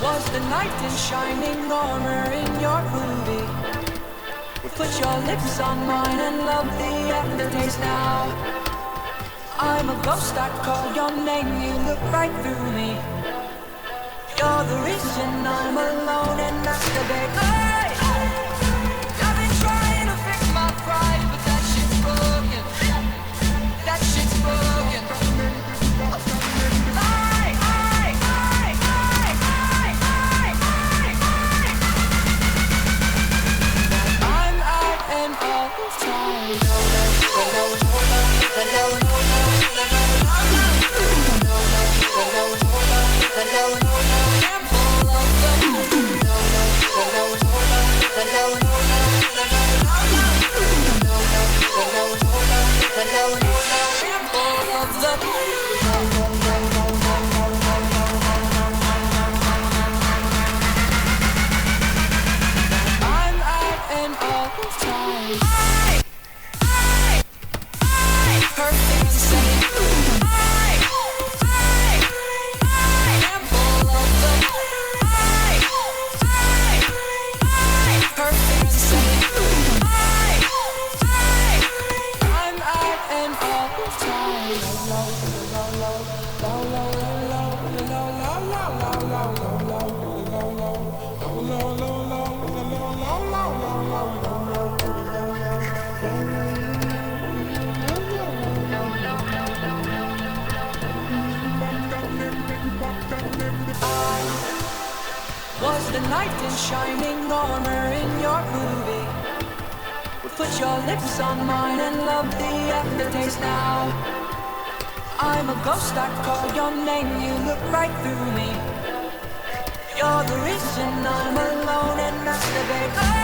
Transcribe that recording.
Was the knight in shining armor in your movie? Put your lips on mine and love the aftertaste now. I'm a ghost, I call your name, you look right through me. You're the reason I'm alone and masturbate. Hey! I've been trying to fix my pride, but that shit's broken. That shit's broken. Was the knight in shining armor in your movie? Put your lips on mine and love the aftertaste now. I'm a ghost, I call your name, you look right through me. You're the reason I'm alone and masturbate.